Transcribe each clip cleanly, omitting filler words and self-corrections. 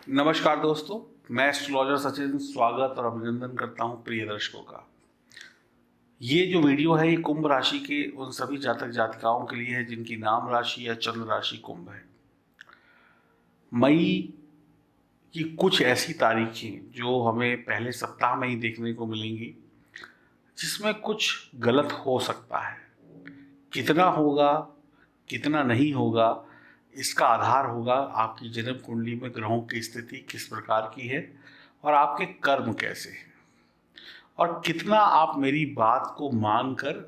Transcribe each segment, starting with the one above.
नमस्कार दोस्तों, मैं एस्ट्रोलॉजर सचिन स्वागत और अभिनंदन करता हूं प्रिय दर्शकों का। ये जो वीडियो है ये कुंभ राशि के उन सभी जातक जातिकाओं के लिए है जिनकी नाम राशि या चंद्र राशि कुंभ है। मई की कुछ ऐसी तारीखें जो हमें पहले सप्ताह में ही देखने को मिलेंगी जिसमें कुछ गलत हो सकता है। कितना होगा कितना नहीं होगा इसका आधार होगा आपकी जन्म कुंडली में ग्रहों की स्थिति किस प्रकार की है और आपके कर्म कैसे हैं और कितना आप मेरी बात को मानकर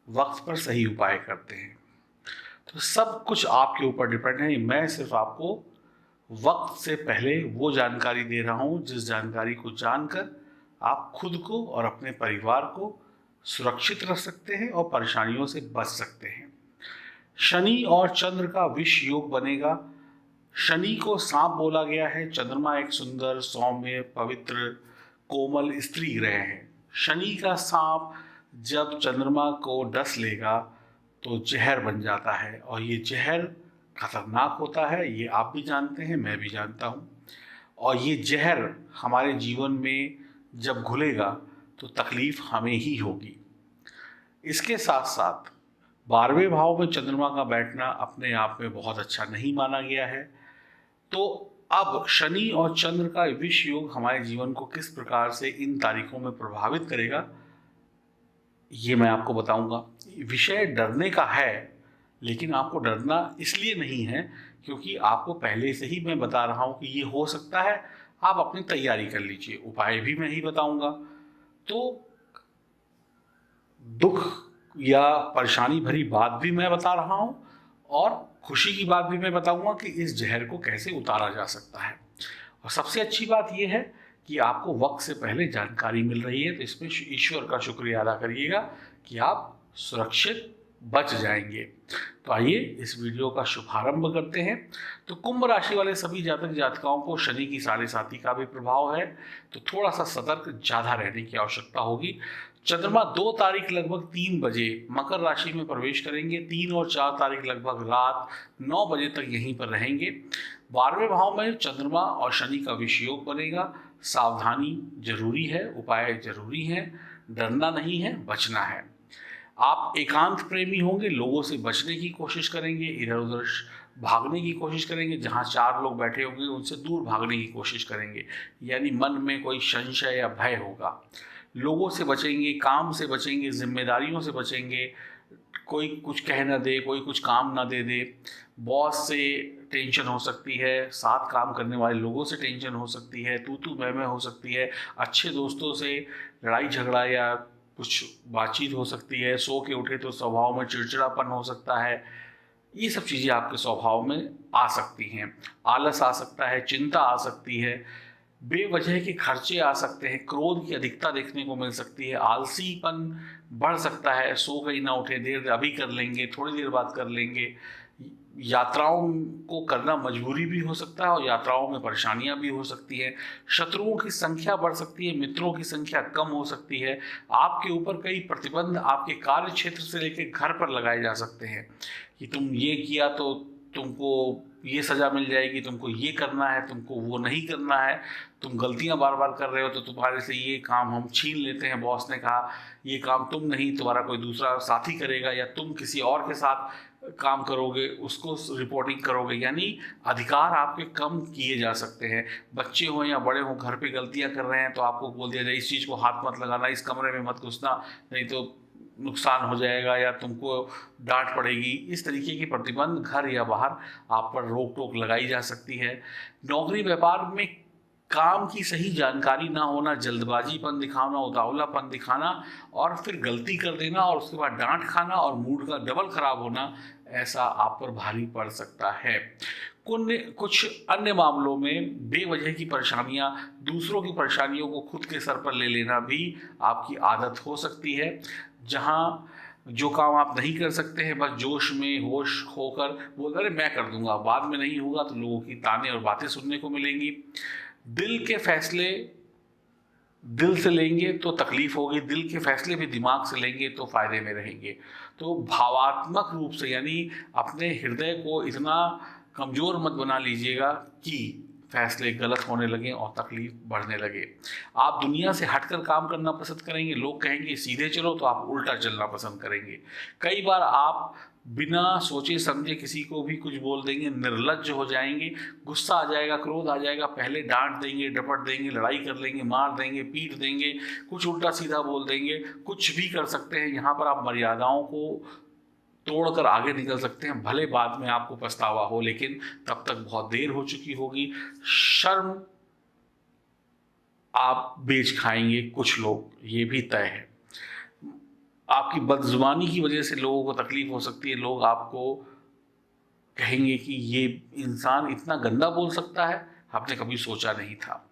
वक्त पर सही उपाय करते हैं। तो सब कुछ आपके ऊपर डिपेंड है। मैं सिर्फ आपको वक्त से पहले वो जानकारी दे रहा हूँ जिस जानकारी को जानकर आप खुद को और अपने परिवार को सुरक्षित रख सकते हैं और परेशानियों से बच सकते हैं। शनि और चंद्र का विष योग बनेगा। शनि को सांप बोला गया है। चंद्रमा एक सुंदर सौम्य पवित्र कोमल स्त्री ग्रह है। शनि का सांप जब चंद्रमा को डस लेगा तो जहर बन जाता है और ये जहर खतरनाक होता है। ये आप भी जानते हैं, मैं भी जानता हूँ। और ये जहर हमारे जीवन में जब घुलेगा तो तकलीफ हमें ही होगी। इसके साथ साथ 12वें भाव में चंद्रमा का बैठना अपने आप में बहुत अच्छा नहीं माना गया है। तो अब शनि और चंद्र का विष योग हमारे जीवन को किस प्रकार से इन तारीखों में प्रभावित करेगा ये मैं आपको बताऊंगा। विषय डरने का है, लेकिन आपको डरना इसलिए नहीं है क्योंकि आपको पहले से ही मैं बता रहा हूं कि ये हो सकता है। आप अपनी तैयारी कर लीजिए, उपाय भी मैं ही बताऊंगा। तो दुख या परेशानी भरी बात भी मैं बता रहा हूं और खुशी की बात भी मैं बताऊंगा कि इस जहर को कैसे उतारा जा सकता है। और सबसे अच्छी बात यह है कि आपको वक्त से पहले जानकारी मिल रही है, तो इसमें ईश्वर का शुक्रिया अदा करिएगा कि आप सुरक्षित बच जाएंगे। तो आइए इस वीडियो का शुभारंभ करते हैं। तो कुंभ राशि वाले सभी जातक जातिकाओं को शनि की साढ़े साती का भी प्रभाव है, तो थोड़ा सा सतर्क ज़्यादा रहने की आवश्यकता होगी। चंद्रमा 2 तारीख लगभग 3 बजे मकर राशि में प्रवेश करेंगे। 3 और 4 तारीख लगभग रात 9 बजे तक यहीं पर रहेंगे। 12वें भाव में चंद्रमा और शनि का विष योग बनेगा। सावधानी जरूरी है, उपाय जरूरी है, डरना नहीं है, बचना है। आप एकांत प्रेमी होंगे, लोगों से बचने की कोशिश करेंगे, इधर उधर भागने की कोशिश करेंगे। जहाँ 4 लोग बैठे होंगे उनसे दूर भागने की कोशिश करेंगे, यानी मन में कोई संशय या भय होगा। लोगों से बचेंगे, काम से बचेंगे, जिम्मेदारियों से बचेंगे। कोई कुछ कह ना दे, कोई कुछ काम ना दे दे। बॉस से टेंशन हो सकती है, साथ काम करने वाले लोगों से टेंशन हो सकती है, तू मैं हो सकती है। अच्छे दोस्तों से लड़ाई झगड़ा या कुछ बातचीत हो सकती है। सो के उठे तो स्वभाव में चिड़चिड़ापन हो सकता है। ये सब चीज़ें आपके स्वभाव में आ सकती हैं। आलस आ सकता है, चिंता आ सकती है, बेवजह के खर्चे आ सकते हैं, क्रोध की अधिकता देखने को मिल सकती है, आलसीपन बढ़ सकता है। सो गई ना उठे, देर अभी कर लेंगे, थोड़ी देर बाद कर लेंगे। यात्राओं को करना मजबूरी भी हो सकता है और यात्राओं में परेशानियां भी हो सकती हैं। शत्रुओं की संख्या बढ़ सकती है, मित्रों की संख्या कम हो सकती है। आपके ऊपर कई प्रतिबंध आपके कार्य क्षेत्र से लेकर घर पर लगाए जा सकते हैं कि तुम ये किया तो तुमको ये सज़ा मिल जाएगी, तुमको ये करना है, तुमको वो नहीं करना है, तुम गलतियां बार बार कर रहे हो तो तुम्हारे से ये काम हम छीन लेते हैं। बॉस ने कहा ये काम तुम नहीं, तुम्हारा कोई दूसरा साथी करेगा, या तुम किसी और के साथ काम करोगे, उसको रिपोर्टिंग करोगे। यानी अधिकार आपके कम किए जा सकते हैं। बच्चे हों या बड़े हों, घर पे गलतियां कर रहे हैं तो आपको बोल दिया जाए इस चीज़ को हाथ मत लगाना, इस कमरे में मत घुसना, नहीं तो नुकसान हो जाएगा या तुमको डांट पड़ेगी। इस तरीके के प्रतिबंध घर या बाहर आप पर रोक टोक लगाई जा सकती है। नौकरी व्यापार में काम की सही जानकारी ना होना, जल्दबाजीपन दिखाना, उतावलापन दिखाना और फिर गलती कर देना और उसके बाद डांट खाना और मूड का डबल खराब होना, ऐसा आप पर भारी पड़ सकता है। कुछ अन्य मामलों में बेवजह की परेशानियां, दूसरों की परेशानियों को खुद के सर पर ले लेना भी आपकी आदत हो सकती है। जहां जो काम आप नहीं कर सकते हैं, बस जोश में होश होकर बोल अरे मैं कर दूंगा, बाद में नहीं होगा तो लोगों की ताने और बातें सुनने को मिलेंगी। दिल के फैसले दिल से लेंगे तो तकलीफ होगी, दिल के फैसले भी दिमाग से लेंगे तो फायदे में रहेंगे। तो भावात्मक रूप से यानी अपने हृदय को इतना कमजोर मत बना लीजिएगा कि फैसले गलत होने लगे और तकलीफ बढ़ने लगे। आप दुनिया से हटकर काम करना पसंद करेंगे, लोग कहेंगे सीधे चलो तो आप उल्टा चलना पसंद करेंगे। कई बार आप बिना सोचे समझे किसी को भी कुछ बोल देंगे, निर्लज्ज हो जाएंगे, गुस्सा आ जाएगा, क्रोध आ जाएगा, पहले डांट देंगे, डपट देंगे, लड़ाई कर लेंगे, मार देंगे, पीट देंगे, कुछ उल्टा सीधा बोल देंगे, कुछ भी कर सकते हैं। यहाँ पर आप मर्यादाओं को तोड़कर आगे निकल सकते हैं, भले बाद में आपको पछतावा हो, लेकिन तब तक बहुत देर हो चुकी होगी। शर्म आप बेच खाएंगे कुछ लोग, ये भी तय है। आपकी बदजुबानी की वजह से लोगों को तकलीफ हो सकती है। लोग आपको कहेंगे कि ये इंसान इतना गंदा बोल सकता है, आपने कभी सोचा नहीं था।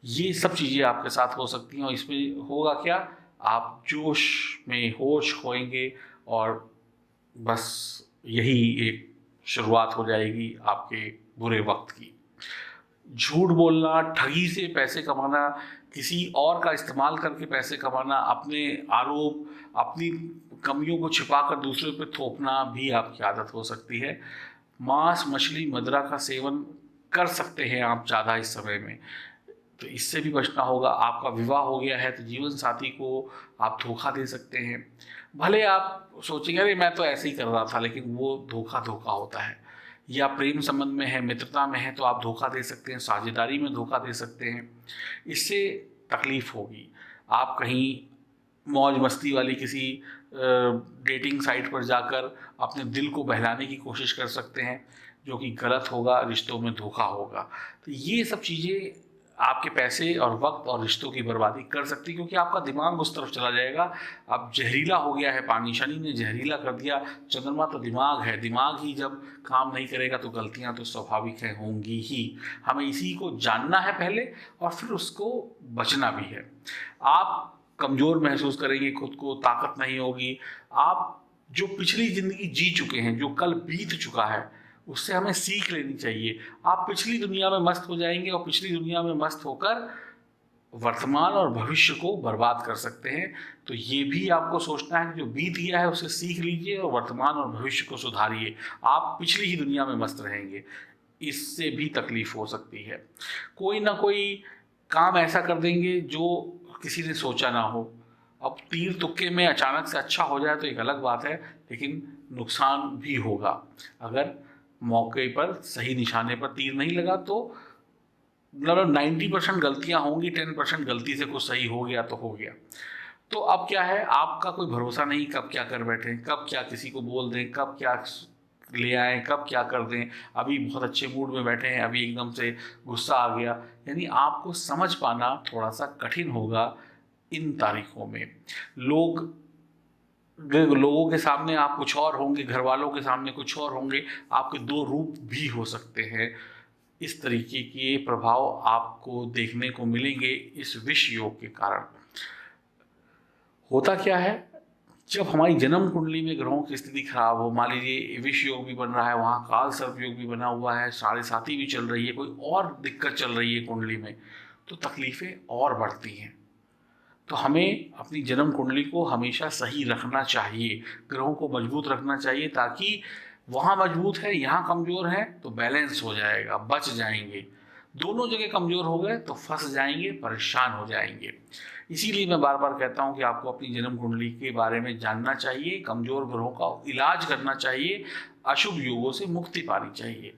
ये सब चीज़ें आपके साथ हो सकती हैं और इसमें होगा क्या, आप जोश में होश खोएंगे और बस यही एक शुरुआत हो जाएगी आपके बुरे वक्त की। झूठ बोलना, ठगी से पैसे कमाना, किसी और का इस्तेमाल करके पैसे कमाना, अपने आरोप, अपनी कमियों को छिपाकर दूसरे पे थोपना भी आपकी आदत हो सकती है। मांस, मछली, मदिरा का सेवन कर सकते हैं आप ज़्यादा इस समय में, तो इससे भी बचना होगा। आपका विवाह हो गया है तो जीवन साथी को आप धोखा दे सकते हैं। भले आप सोचेंगे अरे मैं तो ऐसे ही कर रहा था, लेकिन वो धोखा होता है। या प्रेम संबंध में है, मित्रता में है, तो आप धोखा दे सकते हैं, साझेदारी में धोखा दे सकते हैं। इससे तकलीफ होगी। आप कहीं मौज मस्ती वाली किसी डेटिंग साइट पर जाकर अपने दिल को बहलाने की कोशिश कर सकते हैं, जो कि गलत होगा, रिश्तों में धोखा होगा। तो ये सब चीज़ें आपके पैसे और वक्त और रिश्तों की बर्बादी कर सकती है, क्योंकि आपका दिमाग उस तरफ चला जाएगा। अब जहरीला हो गया है पानी, शनि ने जहरीला कर दिया। चंद्रमा तो दिमाग है, दिमाग ही जब काम नहीं करेगा तो गलतियां तो स्वाभाविक है, होंगी ही। हमें इसी को जानना है पहले और फिर उसको बचना भी है। आप कमज़ोर महसूस करेंगे खुद को, ताकत नहीं होगी। आप जो पिछली ज़िंदगी जी चुके हैं, जो कल बीत चुका है, उससे हमें सीख लेनी चाहिए। आप पिछली दुनिया में मस्त हो जाएंगे और पिछली दुनिया में मस्त होकर वर्तमान और भविष्य को बर्बाद कर सकते हैं। तो ये भी आपको सोचना है कि जो बीत गया है उससे सीख लीजिए और वर्तमान और भविष्य को सुधारिए। आप पिछली ही दुनिया में मस्त रहेंगे, इससे भी तकलीफ हो सकती है। कोई ना कोई काम ऐसा कर देंगे जो किसी ने सोचा ना हो। अब तीर तुक्के में अचानक से अच्छा हो जाए तो एक अलग बात है, लेकिन नुकसान भी होगा। अगर मौके पर सही निशाने पर तीर नहीं लगा तो मतलब 90% गलतियां होंगी, 10% गलती से कुछ सही हो गया तो हो गया। तो अब क्या है, आपका कोई भरोसा नहीं, कब क्या कर बैठे, कब क्या किसी को बोल दें, कब क्या ले आए, कब क्या कर दें। अभी बहुत अच्छे मूड में बैठे हैं, अभी एकदम से गुस्सा आ गया। यानी आपको समझ पाना थोड़ा सा कठिन होगा इन तारीखों में। लोगों के सामने आप कुछ और होंगे, घर वालों के सामने कुछ और होंगे, आपके दो रूप भी हो सकते हैं। इस तरीके के प्रभाव आपको देखने को मिलेंगे इस विष योग के कारण। होता क्या है, जब हमारी जन्म कुंडली में ग्रहों की स्थिति खराब हो, मान लीजिए विष योग भी बन रहा है, वहाँ काल सर्प योग भी बना हुआ है, साढ़े साथी भी चल रही है, कोई और दिक्कत चल रही है कुंडली में, तो तकलीफें और बढ़ती हैं। तो हमें अपनी जन्म कुंडली को हमेशा सही रखना चाहिए, ग्रहों को मजबूत रखना चाहिए, ताकि वहाँ मजबूत है, यहाँ कमज़ोर है तो बैलेंस हो जाएगा, बच जाएंगे। दोनों जगह कमज़ोर हो गए तो फंस जाएंगे, परेशान हो जाएंगे। इसीलिए मैं बार बार कहता हूँ कि आपको अपनी जन्म कुंडली के बारे में जानना चाहिए, कमज़ोर ग्रहों का इलाज करना चाहिए, अशुभ योगों से मुक्ति पानी चाहिए।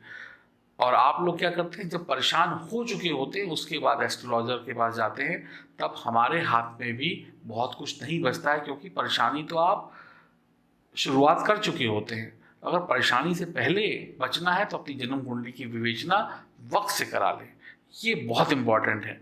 और आप लोग क्या करते हैं, जब परेशान हो चुके होते हैं उसके बाद एस्ट्रोलॉजर के पास जाते हैं, तब हमारे हाथ में भी बहुत कुछ नहीं बचता है, क्योंकि परेशानी तो आप शुरुआत कर चुके होते हैं। अगर परेशानी से पहले बचना है तो अपनी जन्म कुंडली की विवेचना वक्त से करा लें, ये बहुत इम्पॉर्टेंट है।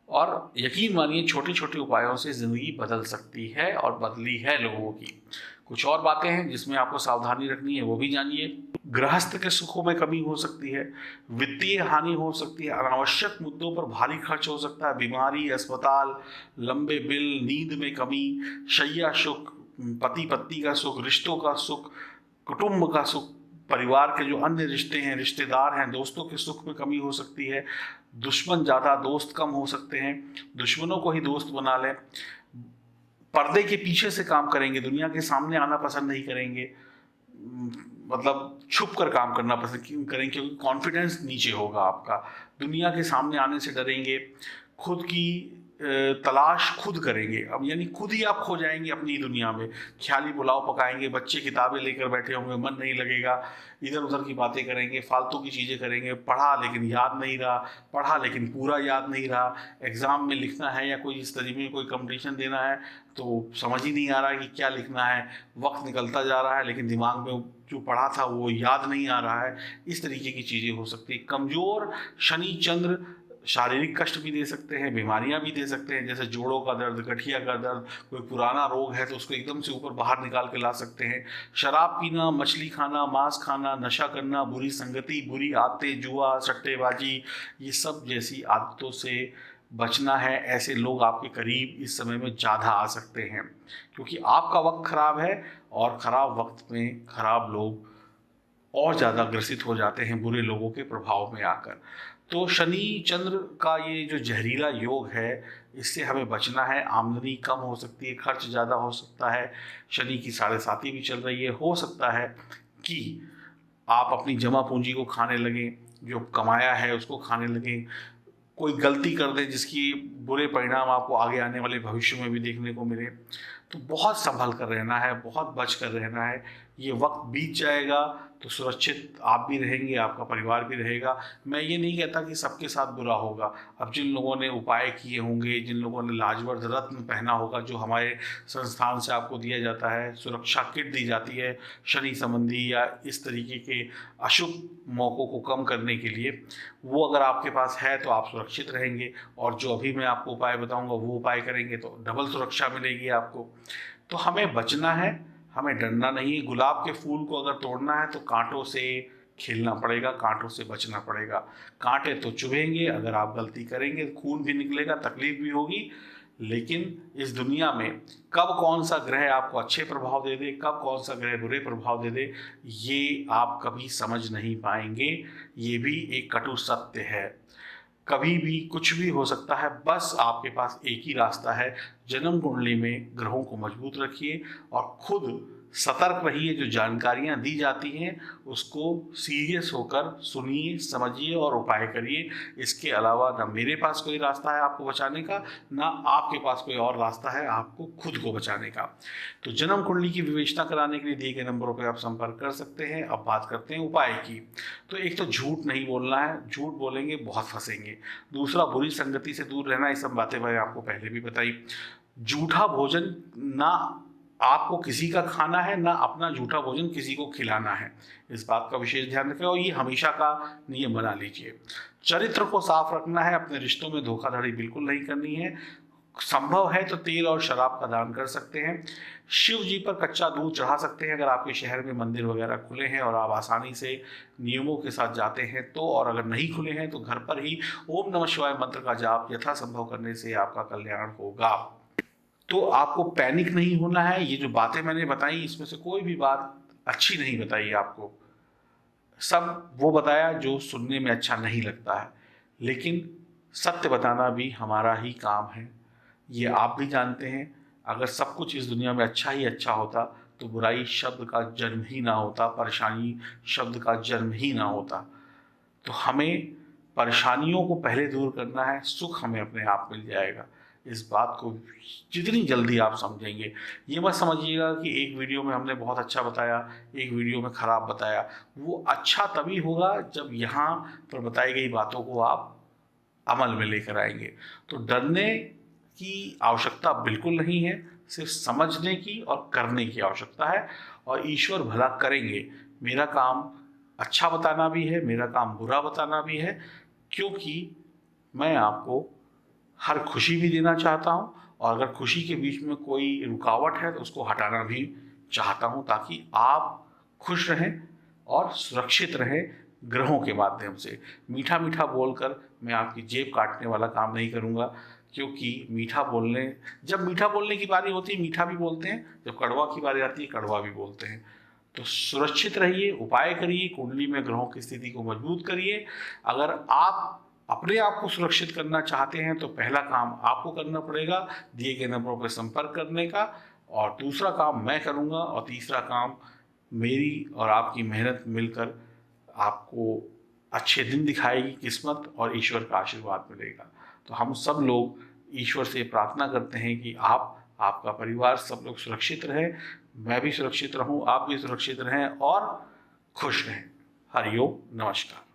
और यकीन मानिए छोटे छोटे उपायों से ज़िंदगी बदल सकती है और बदली है लोगों की। कुछ और बातें हैं जिसमें आपको सावधानी रखनी है, वो भी जानिए। गृहस्थ के सुखों में कमी हो सकती है, वित्तीय हानि हो सकती है, अनावश्यक मुद्दों पर भारी खर्च हो सकता है, बीमारी, अस्पताल, लंबे बिल, नींद में कमी, शैया सुख, पति पत्नी का सुख, रिश्तों का सुख, कुटुंब का सुख, परिवार के जो अन्य रिश्ते हैं, रिश्तेदार हैं, दोस्तों के सुख में कमी हो सकती है, दुश्मन ज़्यादा दोस्त कम हो सकते हैं, दुश्मनों को ही दोस्त बना लें, पर्दे के पीछे से काम करेंगे, दुनिया के सामने आना पसंद नहीं करेंगे, मतलब छुप कर काम करना पसंद क्यों करें, क्योंकि कॉन्फिडेंस नीचे होगा आपका, दुनिया के सामने आने से डरेंगे, खुद की तलाश खुद करेंगे। अब यानी खुद ही आप खो जाएंगे अपनी दुनिया में, ख्याली पुलाव पकाएंगे, बच्चे किताबें लेकर बैठे होंगे, मन नहीं लगेगा, इधर उधर की बातें करेंगे, फालतू की चीज़ें करेंगे, पढ़ा लेकिन याद नहीं रहा, पढ़ा लेकिन पूरा याद नहीं रहा, एग्ज़ाम में लिखना है या कोई इस तरीके में कोई कंपटीशन देना है तो समझ ही नहीं आ रहा कि क्या लिखना है, वक्त निकलता जा रहा है लेकिन दिमाग में जो पढ़ा था वो याद नहीं आ रहा है। इस तरीके की चीज़ें हो सकती है। कमज़ोर शनि चंद्र शारीरिक कष्ट भी दे सकते हैं, बीमारियां भी दे सकते हैं, जैसे जोड़ों का दर्द, गठिया का दर्द, कोई पुराना रोग है तो उसको एकदम से ऊपर बाहर निकाल के ला सकते हैं। शराब पीना, मछली खाना, मांस खाना, नशा करना, बुरी संगति, बुरी आदतें, जुआ, सट्टेबाजी, ये सब जैसी आदतों से बचना है। ऐसे लोग आपके करीब इस समय में ज़्यादा आ सकते हैं क्योंकि आपका वक्त खराब है और ख़राब वक्त में खराब लोग और ज़्यादा ग्रसित हो जाते हैं बुरे लोगों के प्रभाव में आकर। तो शनि चंद्र का ये जो जहरीला योग है इससे हमें बचना है। आमदनी कम हो सकती है, खर्च ज़्यादा हो सकता है, शनि की 7.5 भी चल रही है, हो सकता है कि आप अपनी जमा पूंजी को खाने लगें, जो कमाया है उसको खाने लगें, कोई गलती कर दें जिसकी बुरे परिणाम आपको आगे आने वाले भविष्य में भी देखने को मिले। तो बहुत संभल कर रहना है, बहुत बच कर रहना है। ये वक्त बीत जाएगा तो सुरक्षित आप भी रहेंगे, आपका परिवार भी रहेगा। मैं ये नहीं कहता कि सबके साथ बुरा होगा। अब जिन लोगों ने उपाय किए होंगे, जिन लोगों ने लाजवर्द रत्न पहना होगा जो हमारे संस्थान से आपको दिया जाता है, सुरक्षा किट दी जाती है शनि संबंधी या इस तरीके के अशुभ मौक़ों को कम करने के लिए, वो अगर आपके पास है तो आप सुरक्षित रहेंगे। और जो अभी मैं आपको उपाय बताऊंगा वो उपाय करेंगे तो डबल सुरक्षा मिलेगी आपको। तो हमें बचना है, हमें डरना नहीं है। गुलाब के फूल को अगर तोड़ना है तो कांटों से खेलना पड़ेगा, कांटों से बचना पड़ेगा। कांटे तो चुभेंगे, अगर आप गलती करेंगे खून भी निकलेगा, तकलीफ भी होगी, लेकिन इस दुनिया में कब कौन सा ग्रह आपको अच्छे प्रभाव दे दे, कब कौन सा ग्रह बुरे प्रभाव दे दे, ये आप कभी समझ नहीं पाएंगे। ये भी एक कटु सत्य है। कभी भी कुछ भी हो सकता है, बस आपके पास एक ही रास्ता है। जन्म कुंडली में ग्रहों को मजबूत रखिए और खुद सतर्क रहिए। जो जानकारियां दी जाती हैं उसको सीरियस होकर सुनिए, समझिए और उपाय करिए। इसके अलावा ना मेरे पास कोई रास्ता है आपको बचाने का, ना आपके पास कोई और रास्ता है आपको खुद को बचाने का। तो जन्म कुंडली की विवेचना कराने के लिए दिए गए नंबरों पर आप संपर्क कर सकते हैं। अब बात करते हैं उपाय की। तो एक तो झूठ नहीं बोलना है, झूठ बोलेंगे बहुत फंसेंगे। दूसरा, बुरी संगति से दूर रहना। ये सब बातें मैंने आपको पहले भी बताई। झूठा भोजन ना आपको किसी का खाना है, ना अपना झूठा भोजन किसी को खिलाना है। इस बात का विशेष ध्यान रखें और ये हमेशा का नियम बना लीजिए। चरित्र को साफ रखना है, अपने रिश्तों में धोखाधड़ी बिल्कुल नहीं करनी है। संभव है तो तेल और शराब का दान कर सकते हैं। शिव जी पर कच्चा दूध चढ़ा सकते हैं अगर आपके शहर में मंदिर वगैरह खुले हैं और आप आसानी से नियमों के साथ जाते हैं तो। और अगर नहीं खुले हैं तो घर पर ही ओम नमः शिवाय मंत्र का जाप यथासंभव करने से आपका कल्याण होगा। तो आपको पैनिक नहीं होना है। ये जो बातें मैंने बताई इसमें से कोई भी बात अच्छी नहीं बताई आपको, सब वो बताया जो सुनने में अच्छा नहीं लगता है, लेकिन सत्य बताना भी हमारा ही काम है। ये आप भी जानते हैं। अगर सब कुछ इस दुनिया में अच्छा ही अच्छा होता तो बुराई शब्द का जन्म ही ना होता, परेशानी शब्द का जन्म ही ना होता। तो हमें परेशानियों को पहले दूर करना है, सुख हमें अपने आप मिल जाएगा। इस बात को जितनी जल्दी आप समझेंगे, ये मत समझिएगा कि एक वीडियो में हमने बहुत अच्छा बताया, एक वीडियो में खराब बताया। वो अच्छा तभी होगा जब यहाँ पर बताई गई बातों को आप अमल में लेकर आएंगे। तो डरने की आवश्यकता बिल्कुल नहीं है, सिर्फ समझने की और करने की आवश्यकता है। और ईश्वर भला करेंगे। मेरा काम अच्छा बताना भी है, मेरा काम बुरा बताना भी है, क्योंकि मैं आपको हर खुशी भी देना चाहता हूँ और अगर खुशी के बीच में कोई रुकावट है तो उसको हटाना भी चाहता हूँ, ताकि आप खुश रहें और सुरक्षित रहें ग्रहों के माध्यम से। मीठा मीठा बोलकर मैं आपकी जेब काटने वाला काम नहीं करूँगा, क्योंकि जब मीठा बोलने की बारी होती है मीठा भी बोलते हैं, जब कड़वा की बारी आती है कड़वा भी बोलते हैं। तो सुरक्षित रहिए, उपाय करिए, कुंडली में ग्रहों की स्थिति को मजबूत करिए। अगर आप अपने आप को सुरक्षित करना चाहते हैं तो पहला काम आपको करना पड़ेगा दिए गए नंबरों पर संपर्क करने का, और दूसरा काम मैं करूंगा, और तीसरा काम मेरी और आपकी मेहनत मिलकर आपको अच्छे दिन दिखाएगी किस्मत, और ईश्वर का आशीर्वाद मिलेगा। तो हम सब लोग ईश्वर से प्रार्थना करते हैं कि आपका परिवार सब लोग सुरक्षित रहे, मैं भी सुरक्षित रहूं, आप भी सुरक्षित रहें और खुश रहें। हरिओम, नमस्कार।